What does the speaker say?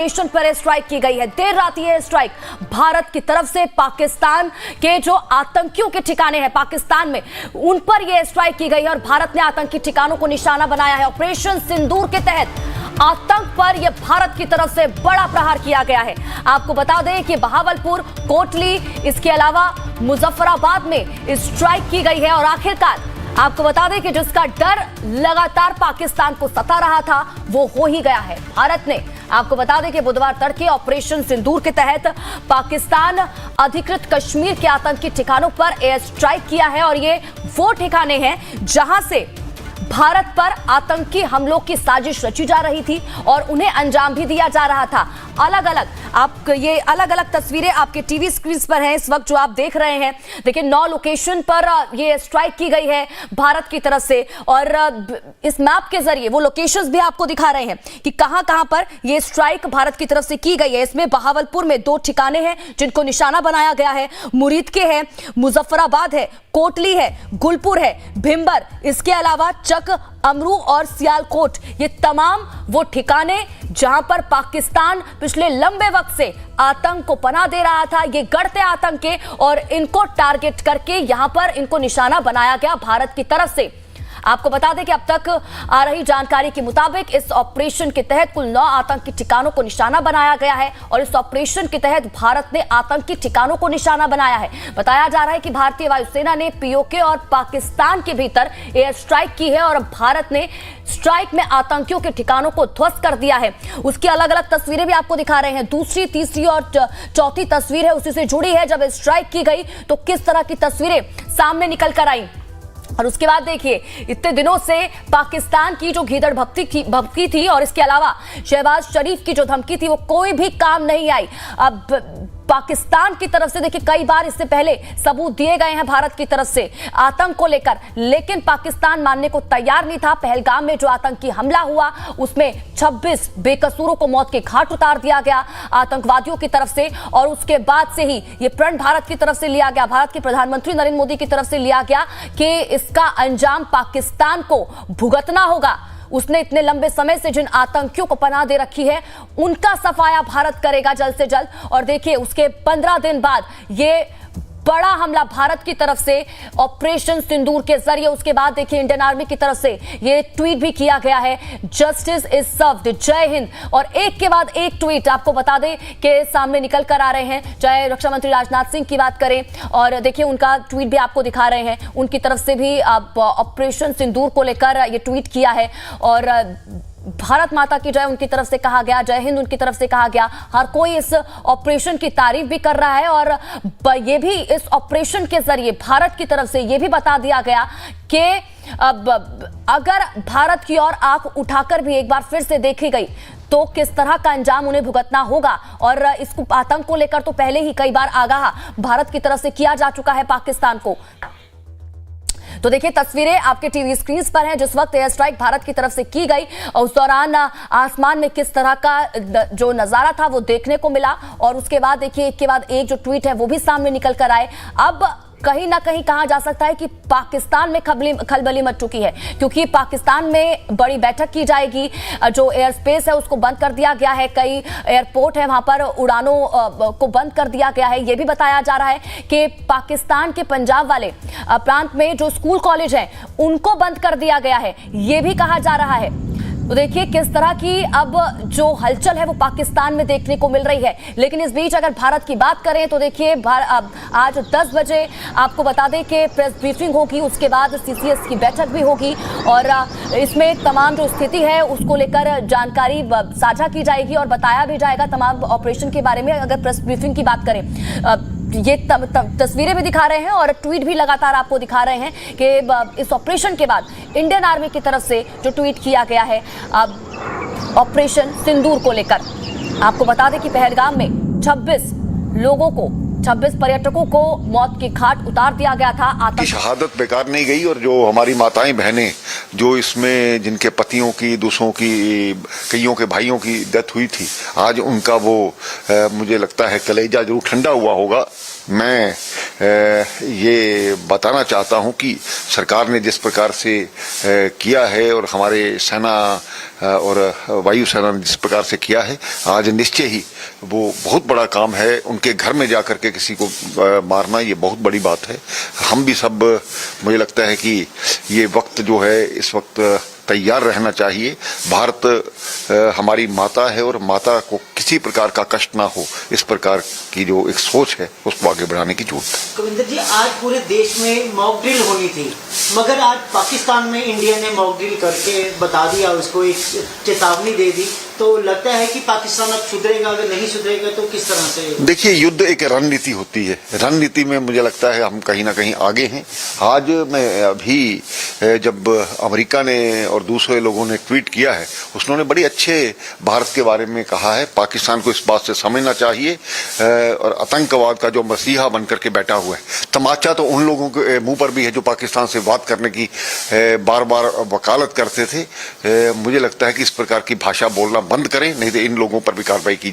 Station पर strike की गई है। देर रात यह स्ट्राइक भारत की तरफ से पाकिस्तान के जो आतंकियों के ठिकाने हैं पाकिस्तान में, उन पर यह स्ट्राइक की गई है और भारत ने आतंकी ठिकानों को निशाना बनाया है। ऑपरेशन सिंदूर के तहत आतंक पर यह भारत की तरफ से बड़ा प्रहार किया गया है। आपको बता दें कि बहावलपुर, कोटली, इसके अलावा मुजफ्फराबाद में स्ट्राइक की गई है और आखिरकार आपको बता दें कि जिसका डर लगातार पाकिस्तान को सता रहा था वो हो ही गया है। भारत ने आपको बता दें कि बुधवार तड़के ऑपरेशन सिंदूर के तहत पाकिस्तान अधिकृत कश्मीर के आतंकी ठिकानों पर एयर स्ट्राइक किया है और ये वो ठिकाने हैं जहां से भारत पर आतंकी हमलों की साजिश रची जा रही थी और उन्हें अंजाम भी दिया जा रहा था। ये अलग अलग तस्वीरें आपके टीवी स्क्रीन पर हैं इस वक्त जो आप देख रहे हैं। देखिए 9 लोकेशन पर ये स्ट्राइक की गई है भारत की तरफ से और इस मैप के जरिए वो लोकेशंस भी आपको दिखा रहे हैं कि कहां पर ये स्ट्राइक भारत की तरफ से की गई है। इसमें बहावलपुर में 2 ठिकाने हैं जिनको निशाना बनाया गया है, मुरीद के है, मुजफ्फराबाद है, कोटली है, गुलपुर है, भिंबर, इसके अलावा चक, अमरू और सियालकोट, ये तमाम वो ठिकाने जहां पर पाकिस्तान पिछले लंबे वक्त से आतंक को पनाह दे रहा था। ये गढ़ थे आतंक के और इनको टारगेट करके यहां पर इनको निशाना बनाया गया भारत की तरफ से। आपको बता दें कि अब तक आ रही जानकारी के मुताबिक इस ऑपरेशन के तहत कुल 9 आतंकी ठिकानों को निशाना बनाया गया है और इस ऑपरेशन के तहत भारत ने आतंकी ठिकानों को निशाना बनाया है। बताया जा रहा है कि भारतीय वायुसेना ने पीओके और पाकिस्तान के भीतर एयर स्ट्राइक की है और भारत ने स्ट्राइक में आतंकियों के ठिकानों को ध्वस्त कर दिया है। उसकी अलग अलग तस्वीरें भी आपको दिखा रहे हैं। दूसरी, तीसरी और चौथी तस्वीर है उसी से जुड़ी है। जब स्ट्राइक की गई तो किस तरह की तस्वीरें सामने निकल कर आई और उसके बाद देखिए इतने दिनों से पाकिस्तान की जो गीदड़ भपकी थी और इसके अलावा शहबाज शरीफ की जो धमकी थी वो कोई भी काम नहीं आई। अब पाकिस्तान की तरफ से देखिए कई बार इससे पहले सबूत दिए गए हैं भारत की तरफ से आतंक को लेकर, लेकिन पाकिस्तान मानने को तैयार नहीं था। पहलगाम में जो आतंकी हमला हुआ उसमें 26 बेकसूरों को मौत के घाट उतार दिया गया आतंकवादियों की तरफ से और उसके बाद से ही ये प्रण भारत की तरफ से लिया गया, भारत के प्रधानमंत्री नरेंद्र मोदी की तरफ से लिया गया कि इसका अंजाम पाकिस्तान को भुगतना होगा। उसने इतने लंबे समय से जिन आतंकियों को पनाह दे रखी है उनका सफाया भारत करेगा जल्द से जल्द। और देखिए उसके 15 दिन बाद ये बड़ा हमला भारत की तरफ से ऑपरेशन सिंदूर के जरिए, उसके बाद देखिए इंडियन आर्मी की तरफ से ये ट्वीट भी किया गया है, जस्टिस इज सर्व्ड, जय हिंद। और एक के बाद एक ट्वीट आपको बता दें कि सामने निकल कर आ रहे हैं। चाहे रक्षा मंत्री राजनाथ सिंह की बात करें और देखिए उनका ट्वीट भी आपको दिखा रहे हैं, उनकी तरफ से भी ऑपरेशन सिंदूर को लेकर ये ट्वीट किया है और भारत माता की जय उनकी तरफ से कहा गया, जय हिंद उनकी तरफ से कहा गया। हर कोई इस ऑपरेशन की तारीफ भी कर रहा है और ये भी इस ऑपरेशन के जरिए भारत की तरफ से ये भी बता दिया गया कि अब अगर भारत की ओर आंख उठाकर भी एक बार फिर से देखी गई तो किस तरह का अंजाम उन्हें भुगतना होगा। और इसको आतंक को लेकर तो पहले ही कई बार आगाह भारत की तरफ से किया जा चुका है पाकिस्तान को। तो देखिए तस्वीरें आपके टीवी स्क्रीन पर हैं जिस वक्त एयर स्ट्राइक भारत की तरफ से की गई और उस दौरान आसमान में किस तरह का जो नजारा था वो देखने को मिला और उसके बाद देखिए एक के बाद एक जो ट्वीट है वो भी सामने निकल कर आए। अब कहीं ना कहीं कहा जा सकता है कि पाकिस्तान में खलबली मच चुकी है क्योंकि पाकिस्तान में बड़ी बैठक की जाएगी। जो एयर स्पेस है उसको बंद कर दिया गया है, कई एयरपोर्ट है वहां पर उड़ानों को बंद कर दिया गया है। यह भी बताया जा रहा है कि पाकिस्तान के पंजाब वाले प्रांत में जो स्कूल कॉलेज हैं उनको बंद कर दिया गया है, यह भी कहा जा रहा है। तो देखिए किस तरह की अब जो हलचल है वो पाकिस्तान में देखने को मिल रही है। लेकिन इस बीच अगर भारत की बात करें तो देखिए आज 10 बजे आपको बता दें कि प्रेस ब्रीफिंग होगी, उसके बाद सीसीएस की बैठक भी होगी और इसमें तमाम जो स्थिति है उसको लेकर जानकारी साझा की जाएगी और बताया भी जाएगा तमाम ऑपरेशन के बारे में। अगर प्रेस ब्रीफिंग की बात करें ये तस्वीरें भी दिखा रहे हैं और ट्वीट भी लगातार आपको दिखा रहे हैं कि इस ऑपरेशन के बाद इंडियन आर्मी की तरफ से जो ट्वीट किया गया है ऑपरेशन सिंदूर को लेकर। आपको बता दें कि पहलगाम में 26 पर्यटकों को मौत के घाट उतार दिया गया था। आतंक शहादत बेकार नहीं गई और जो हमारी माताएं बहनें जो इसमें जिनके पतियों की, दूसरों की, कईयों के भाइयों की डेथ हुई थी, आज उनका वो मुझे लगता है कलेजा जरूर ठंडा हुआ होगा। मैं ये बताना चाहता हूं कि सरकार ने जिस प्रकार से किया है और हमारे सेना और वायुसेना ने जिस प्रकार से किया है, आज निश्चय ही वो बहुत बड़ा काम है। उनके घर में जाकर के किसी को मारना ये बहुत बड़ी बात है। हम भी सब, मुझे लगता है कि ये वक्त जो है, इस वक्त तैयार रहना चाहिए। भारत हमारी माता है और माता को किसी प्रकार का कष्ट ना हो, इस प्रकार की जो एक सोच है उसको आगे बढ़ाने की जरूरत है। कविंदर जी, आज पूरे देश में मॉक ड्रिल होनी थी, मगर आज पाकिस्तान में इंडिया ने मॉक ड्रिल करके बता दिया, उसको एक चेतावनी दे दी। तो लगता है कि पाकिस्तान अब सुधरेगा, अगर नहीं सुधरेगा तो किस तरह से? देखिए, युद्ध एक रणनीति होती है। रणनीति में मुझे लगता है हम कहीं ना कहीं आगे हैं। आज मैं अभी जब अमेरिका ने और दूसरे लोगों ने ट्वीट किया है, उसने बड़ी अच्छे भारत के बारे में कहा है। पाकिस्तान को इस बात से समझना चाहिए और आतंकवाद का जो मसीहा बनकर के बैठा हुआ है, तमाचा तो उन लोगों के मुंह पर भी है जो पाकिस्तान से बात करने की बार बार वकालत करते थे। मुझे लगता है कि इस प्रकार की भाषा बोलना बंद करें, नहीं तो इन लोगों पर भी कार्रवाई की